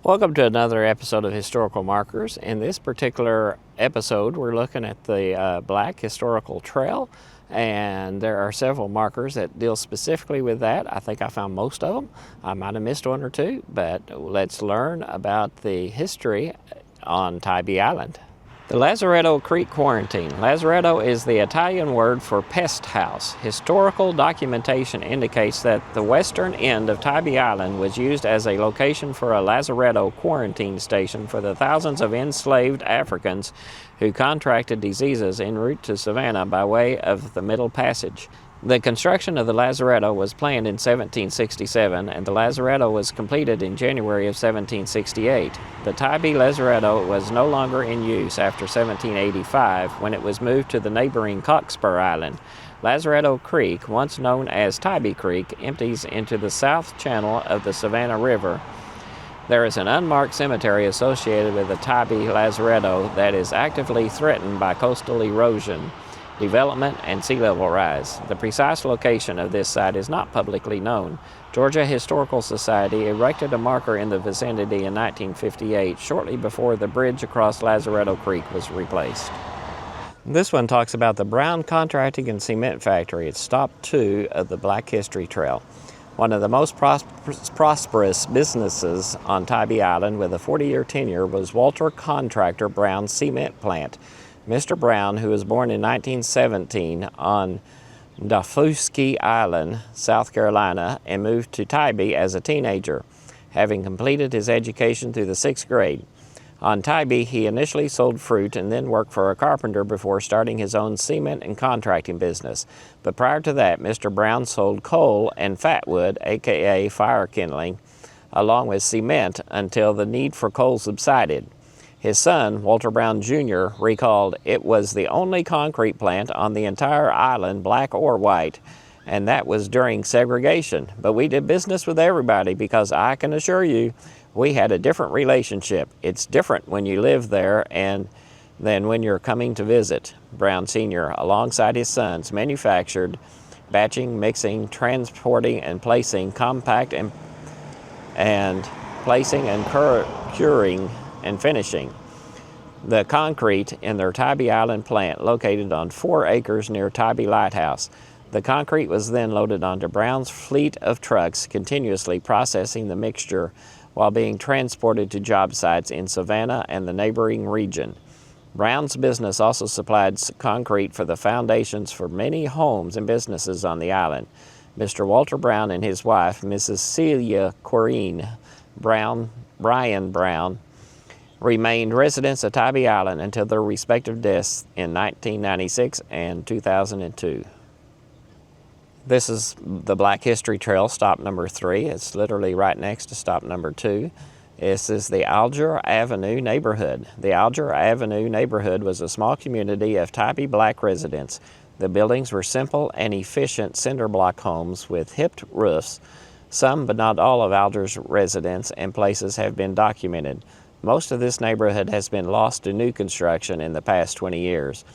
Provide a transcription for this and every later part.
Welcome to another episode of Historical Markers. In this particular episode, we're looking at the Black Historical Trail, and there are several markers that deal specifically with that. I think I found most of them. I might have missed one or two, but let's learn about the history on Tybee Island. The Lazaretto Creek Quarantine. Lazaretto is the Italian word for pest house. Historical documentation indicates that the western end of Tybee Island was used as a location for a Lazaretto quarantine station for the thousands of enslaved Africans who contracted diseases en route to Savannah by way of the Middle Passage. The construction of the Lazaretto was planned in 1767, and the Lazaretto was completed in January of 1768. The Tybee Lazaretto was no longer in use after 1785, when it was moved to the neighboring Cockspur Island. Lazaretto Creek, once known as Tybee Creek, empties into the south channel of the Savannah River. There is an unmarked cemetery associated with the Tybee Lazaretto that is actively threatened by coastal erosion, development, and sea level rise. The precise location of this site is not publicly known. Georgia Historical Society erected a marker in the vicinity in 1958, shortly before the bridge across Lazaretto Creek was replaced. This one talks about the Brown Contracting and Cement Factory. It's stop 2 of the Black History Trail. One of the most prosperous businesses on Tybee Island with a 40-year tenure was Walter Contractor Brown's cement plant. Mr. Brown, who was born in 1917 on Daufuskie Island, South Carolina, and moved to Tybee as a teenager, having completed his education through the 6th grade. On Tybee, he initially sold fruit and then worked for a carpenter before starting his own cement and contracting business. But prior to that, Mr. Brown sold coal and fatwood, aka fire kindling, along with cement until the need for coal subsided. His son, Walter Brown Jr., recalled, "It was the only concrete plant on the entire island, black or white, and that was during segregation. But we did business with everybody because I can assure you we had a different relationship. It's different when you live there and than when you're coming to visit." Brown Sr., alongside his sons, manufactured, batching, mixing, transporting, and placing compact and placing and curing and finishing the concrete in their Tybee Island plant located on 4 acres near Tybee Lighthouse. The concrete was then loaded onto Brown's fleet of trucks, continuously processing the mixture while being transported to job sites in Savannah and the neighboring region. Brown's business also supplied concrete for the foundations for many homes and businesses on the island. Mr. Walter Brown and his wife, Mrs. Celia Corrine Bryan Brown, remained residents of Tybee Island until their respective deaths in 1996 and 2002. This is the Black History Trail, stop number 3. It's literally right next to stop number 2. This is the Alger Avenue neighborhood. The Alger Avenue neighborhood was a small community of Tybee black residents. The buildings were simple and efficient cinder block homes with hipped roofs. Some, but not all, of Alger's residents and places have been documented. Most of this neighborhood has been lost to new construction in the past 20 years.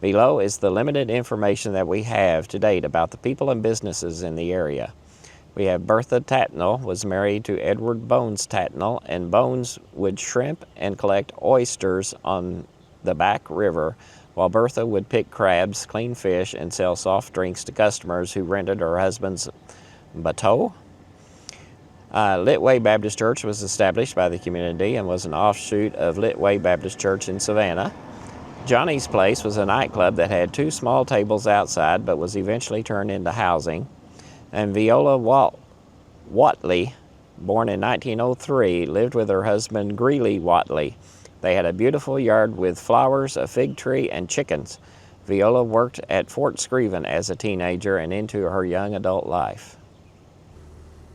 Below is the limited information that we have to date about the people and businesses in the area. We have Bertha Tatnall was married to Edward Bones Tatnall, and Bones would shrimp and collect oysters on the Back River, while Bertha would pick crabs, clean fish, and sell soft drinks to customers who rented her husband's bateau. Litway Baptist Church was established by the community and was an offshoot of Litway Baptist Church in Savannah. Johnny's Place was a nightclub that had 2 small tables outside but was eventually turned into housing. And Viola Watley, born in 1903, lived with her husband Greeley Watley. They had a beautiful yard with flowers, a fig tree, and chickens. Viola worked at Fort Screven as a teenager and into her young adult life.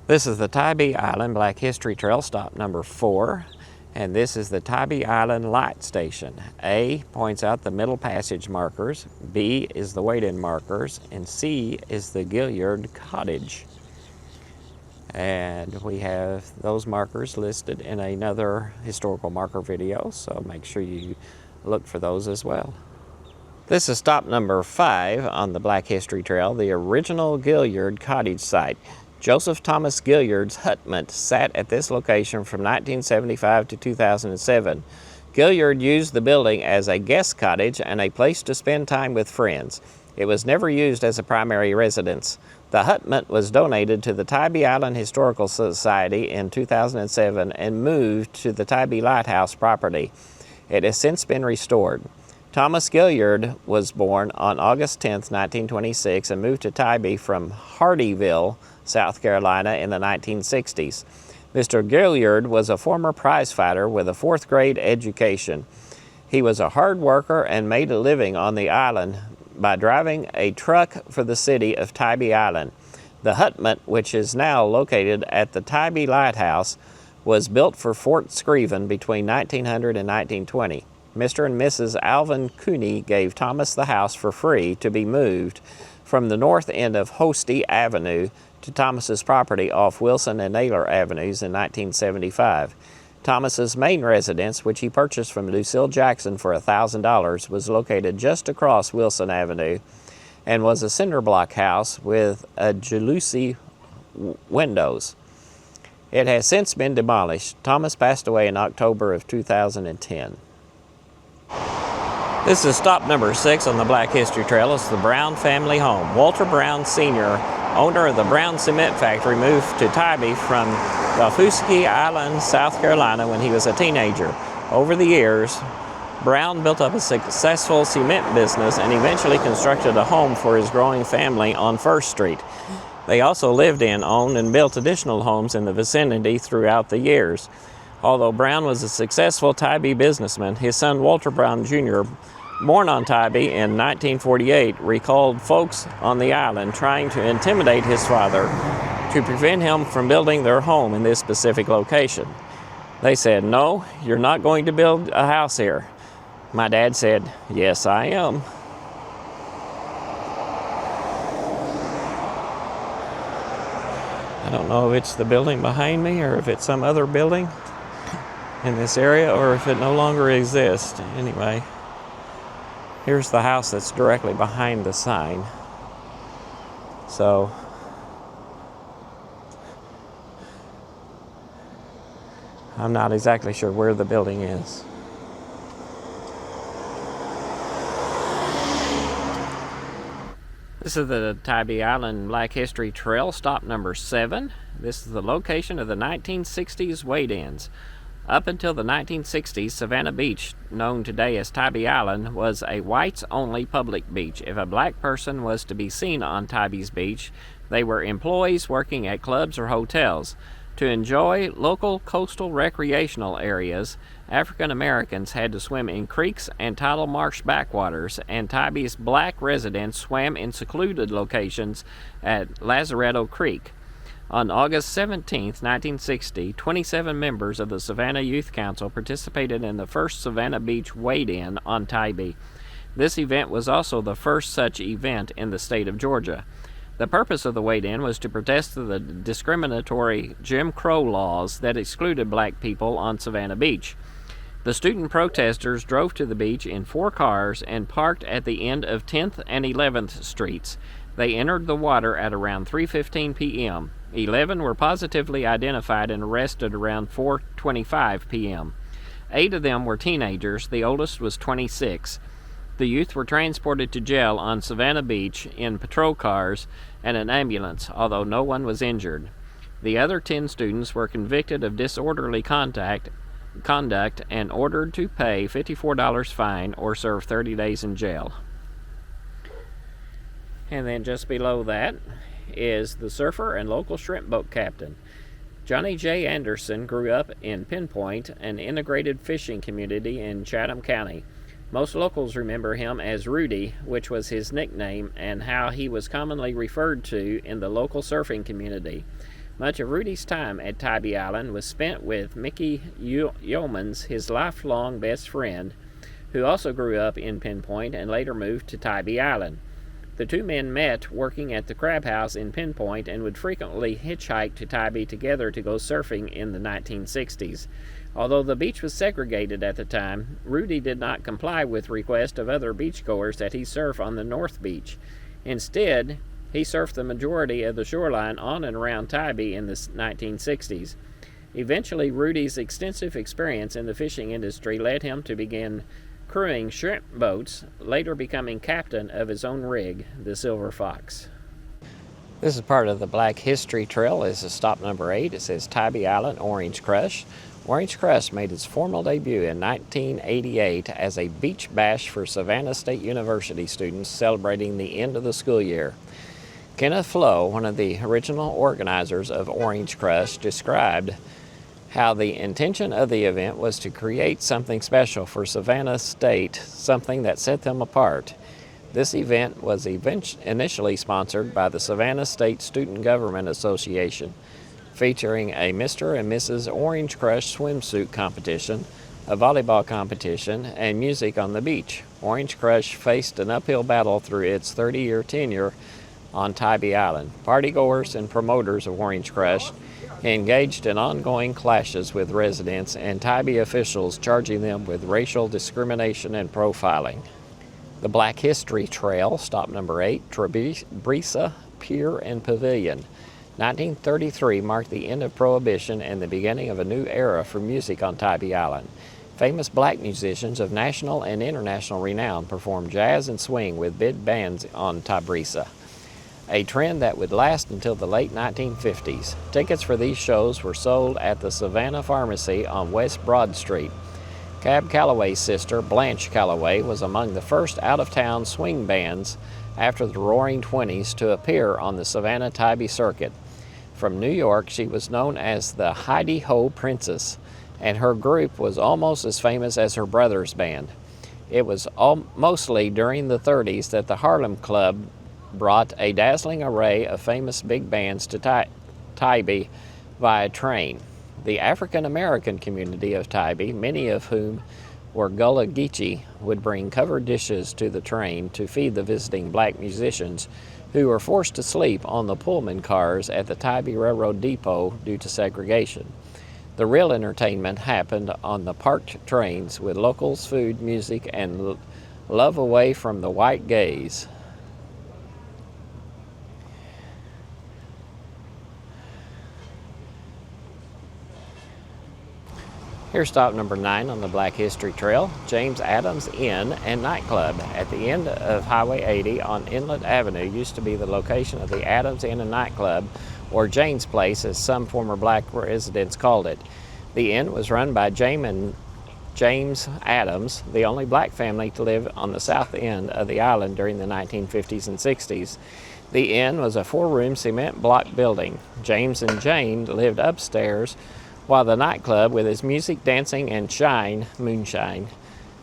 This is the Tybee Island Black History Trail, stop number 4, and this is the Tybee Island Light Station. A points out the Middle Passage markers, B is the wait-in markers, and C is the Gilyard Cottage. And we have those markers listed in another historical marker video, so make sure you look for those as well. This is stop number 5 on the Black History Trail, the original Gilyard Cottage site. Joseph Thomas Gilyard's hutment sat at this location from 1975 to 2007. Gilyard used the building as a guest cottage and a place to spend time with friends. It was never used as a primary residence. The hutment was donated to the Tybee Island Historical Society in 2007 and moved to the Tybee Lighthouse property. It has since been restored. Thomas Gilyard was born on August 10, 1926, and moved to Tybee from Hardyville, South Carolina in the 1960s. Mr. Gilyard was a former prize fighter with a fourth grade education. He was a hard worker and made a living on the island by driving a truck for the city of Tybee Island. The hutment, which is now located at the Tybee Lighthouse, was built for Fort Screven between 1900 and 1920. Mr. and Mrs. Alvin Cooney gave Thomas the house for free to be moved from the north end of Hosty Avenue to Thomas's property off Wilson and Naylor Avenues in 1975. Thomas's main residence, which he purchased from Lucille Jackson for $1,000, was located just across Wilson Avenue and was a cinder block house with jalousie windows. It has since been demolished. Thomas passed away in October of 2010. This is stop number 6 on the Black History Trail. It's the Brown family home. Walter Brown Sr., owner of the Brown Cement Factory, moved to Tybee from Gulfooski Island, South Carolina when he was a teenager. Over the years, Brown built up a successful cement business and eventually constructed a home for his growing family on First Street. They also lived in, owned, and built additional homes in the vicinity throughout the years. Although Brown was a successful Tybee businessman, his son Walter Brown Jr., born on Tybee in 1948, recalled folks on the island trying to intimidate his father to prevent him from building their home in this specific location. They said, "No, you're not going to build a house here." My dad said, "Yes, I am." I don't know if it's the building behind me or if it's some other building in this area or if it no longer exists. Anyway, here's the house that's directly behind the sign. So I'm not exactly sure where the building is. This is the Tybee Island Black History Trail, stop number 7. This is the location of the 1960s wade-ins. Up until the 1960s, Savannah Beach, known today as Tybee Island, was a whites-only public beach. If a black person was to be seen on Tybee's beach, they were employees working at clubs or hotels. To enjoy local coastal recreational areas, African Americans had to swim in creeks and tidal marsh backwaters, and Tybee's black residents swam in secluded locations at Lazaretto Creek. On August 17, 1960, 27 members of the Savannah Youth Council participated in the first Savannah Beach wade-in on Tybee. This event was also the first such event in the state of Georgia. The purpose of the wade-in was to protest the discriminatory Jim Crow laws that excluded black people on Savannah Beach. The student protesters drove to the beach in 4 cars and parked at the end of 10th and 11th Streets. They entered the water at around 3:15 p.m. 11 were positively identified and arrested around 4:25 p.m. 8 of them were teenagers. The oldest was 26. The youth were transported to jail on Savannah Beach in patrol cars and an ambulance, although no one was injured. The other 10 students were convicted of disorderly conduct and ordered to pay $54 fine or serve 30 days in jail. And then just below that is the surfer and local shrimpboat captain. Johnny J. Anderson grew up in Pinpoint, an integrated fishing community in Chatham County. Most locals remember him as Rudy, which was his nickname and how he was commonly referred to in the local surfing community. Much of Rudy's time at Tybee Island was spent with Mickey Yeomans, his lifelong best friend, who also grew up in Pinpoint and later moved to Tybee Island. The two men met working at the Crab House in Pinpoint and would frequently hitchhike to Tybee together to go surfing in the 1960s. Although the beach was segregated at the time, Rudy did not comply with requests of other beachgoers that he surf on the North Beach. Instead, He surfed the majority of the shoreline on and around Tybee in the 1960s. Eventually, Rudy's extensive experience in the fishing industry led him to begin crewing shrimp boats, later becoming captain of his own rig, the Silver Fox. This is part of the Black History Trail. This is stop number 8. It says Tybee Island Orange Crush. Orange Crush made its formal debut in 1988 as a beach bash for Savannah State University students celebrating the end of the school year. Kenneth Flo, one of the original organizers of Orange Crush, described how the intention of the event was to create something special for Savannah State, something that set them apart. This event was initially sponsored by the Savannah State Student Government Association, featuring a Mr. and Mrs. Orange Crush swimsuit competition, a volleyball competition, and music on the beach. Orange Crush faced an uphill battle through its 30-year tenure on Tybee Island. Partygoers and promoters of Orange Crush engaged in ongoing clashes with residents and Tybee officials, charging them with racial discrimination and profiling. The Black History Trail, stop number 8, Tybrisa, Pier, and Pavilion. 1933 marked the end of Prohibition and the beginning of a new era for music on Tybee Island. Famous black musicians of national and international renown performed jazz and swing with big bands on Tybrisa, a trend that would last until the late 1950s. Tickets for these shows were sold at the Savannah Pharmacy on West Broad Street. Cab Calloway's sister, Blanche Calloway, was among the first out-of-town swing bands after the Roaring Twenties to appear on the Savannah Tybee circuit. From New York, she was known as the Heidi Ho Princess, and her group was almost as famous as her brother's band. It was mostly during the 30s that the Harlem Club brought a dazzling array of famous big bands to Tybee via train. The African American community of Tybee, many of whom were Gullah Geechee, would bring covered dishes to the train to feed the visiting black musicians who were forced to sleep on the Pullman cars at the Tybee Railroad Depot due to segregation. The real entertainment happened on the parked trains with locals, food, music, and love away from the white gaze. Here's stop number 9 on the Black History Trail, James Adams Inn and Nightclub. At the end of Highway 80 on Inlet Avenue used to be the location of the Adams Inn and Nightclub, or Jane's Place as some former black residents called it. The inn was run by James Adams, the only black family to live on the south end of the island during the 1950s and 60s. The inn was a 4-room cement block building. James and Jane lived upstairs, while the nightclub, with its music, dancing, and moonshine,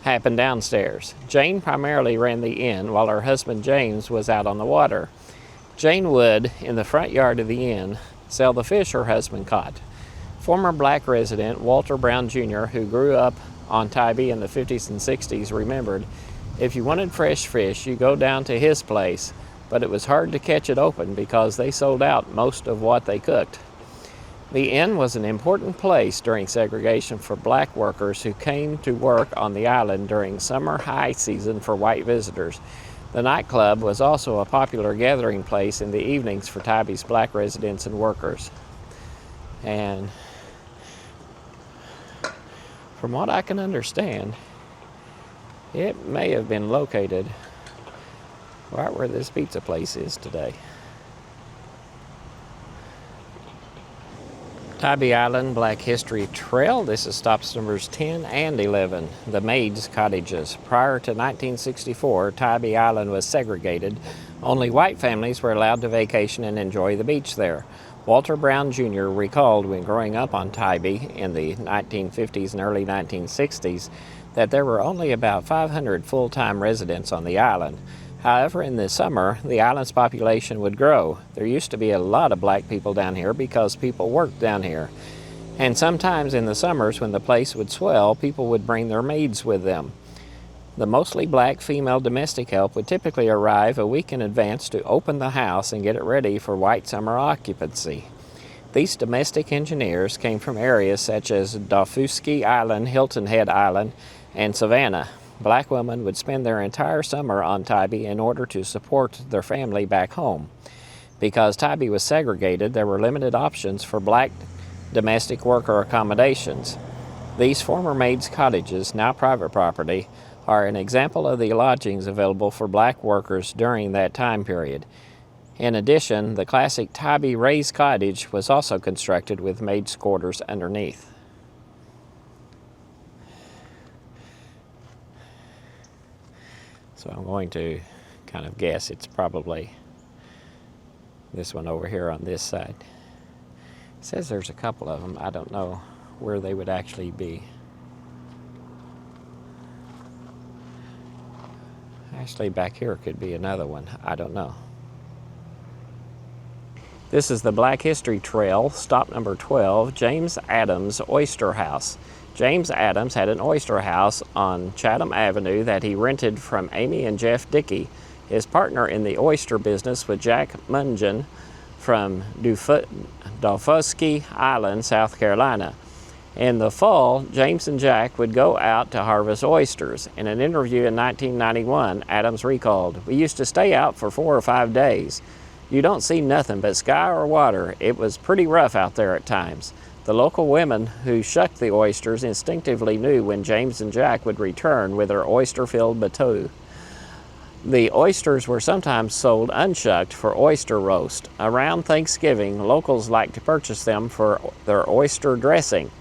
happened downstairs. Jane primarily ran the inn, while her husband James was out on the water. Jane would, in the front yard of the inn, sell the fish her husband caught. Former black resident Walter Brown Jr., who grew up on Tybee in the 50s and 60s, remembered, if you wanted fresh fish, you go down to his place, but it was hard to catch it open because they sold out most of what they cooked. The inn was an important place during segregation for black workers who came to work on the island during summer high season for white visitors. The nightclub was also a popular gathering place in the evenings for Tybee's black residents and workers. And from what I can understand, it may have been located right where this pizza place is today. Tybee Island Black History Trail. This is stops numbers 10 and 11, the Maid's Cottages. Prior to 1964, Tybee Island was segregated. Only white families were allowed to vacation and enjoy the beach there. Walter Brown Jr. recalled when growing up on Tybee in the 1950s and early 1960s that there were only about 500 full-time residents on the island. However, in the summer, the island's population would grow. There used to be a lot of black people down here because people worked down here. And sometimes in the summers, when the place would swell, people would bring their maids with them. The mostly black female domestic help would typically arrive a week in advance to open the house and get it ready for white summer occupancy. These domestic engineers came from areas such as Daufuskie Island, Hilton Head Island, and Savannah. Black women would spend their entire summer on Tybee in order to support their family back home. Because Tybee was segregated, there were limited options for black domestic worker accommodations. These former maids' cottages, now private property, are an example of the lodgings available for black workers during that time period. In addition, the classic Tybee raised cottage was also constructed with maids' quarters underneath. So I'm going to kind of guess it's probably this one over here on this side. It says there's a couple of them. I don't know where they would actually be. Actually, back here could be another one. I don't know. This is the Black History Trail, stop number 12, James Adams Oyster House. James Adams had an oyster house on Chatham Avenue that he rented from Amy and Jeff Dickey. His partner in the oyster business was Jack Mungen from Dofusky Island, South Carolina. In the fall, James and Jack would go out to harvest oysters. In an interview in 1991, Adams recalled, "We used to stay out for 4 or 5 days. You don't see nothing but sky or water. It was pretty rough out there at times." The local women who shucked the oysters instinctively knew when James and Jack would return with their oyster-filled bateau. The oysters were sometimes sold unshucked for oyster roast. Around Thanksgiving, locals liked to purchase them for their oyster dressing.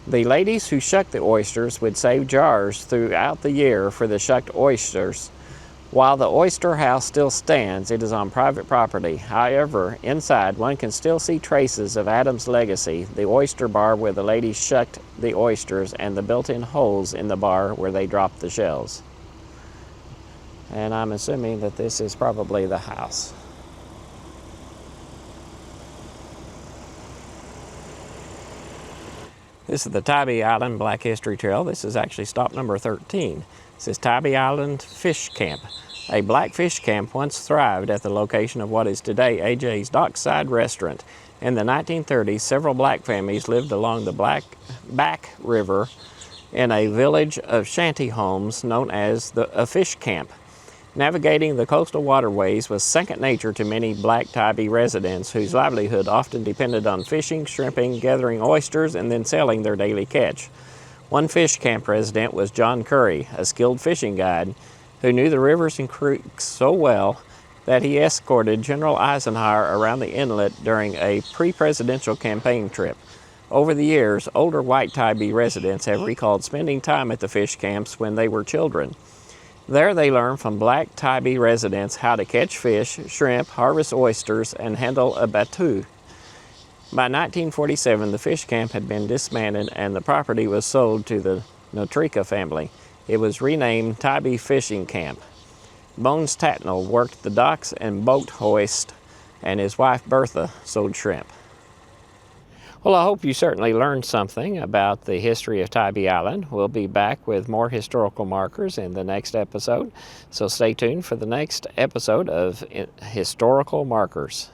The ladies who shucked the oysters would save jars throughout the year for the shucked oysters. While the oyster house still stands, it is on private property. However, inside one can still see traces of Adams' legacy, the oyster bar where the ladies shucked the oysters and the built-in holes in the bar where they dropped the shells. And I'm assuming that this is probably the house. This is the Tybee Island Black History Trail. This is actually stop number 13. This is Tybee Island Fish Camp. A black fish camp once thrived at the location of what is today AJ's Dockside Restaurant. In the 1930s, several black families lived along the Back River in a village of shanty homes known as a fish camp. Navigating the coastal waterways was second nature to many black Tybee residents whose livelihood often depended on fishing, shrimping, gathering oysters, and then selling their daily catch. One fish camp resident was John Curry, a skilled fishing guide who knew the rivers and creeks so well that he escorted General Eisenhower around the inlet during a pre-presidential campaign trip. Over the years, older white Tybee residents have recalled spending time at the fish camps when they were children. There they learned from black Tybee residents how to catch fish, shrimp, harvest oysters, and handle a bateau. By 1947, the fish camp had been dismantled and the property was sold to the Notrika family. It was renamed Tybee Fishing Camp. Bones Tatnall worked the docks and boat hoist, and his wife Bertha sold shrimp. Well, I hope you certainly learned something about the history of Tybee Island. We'll be back with more historical markers in the next episode, so stay tuned for the next episode of Historical Markers.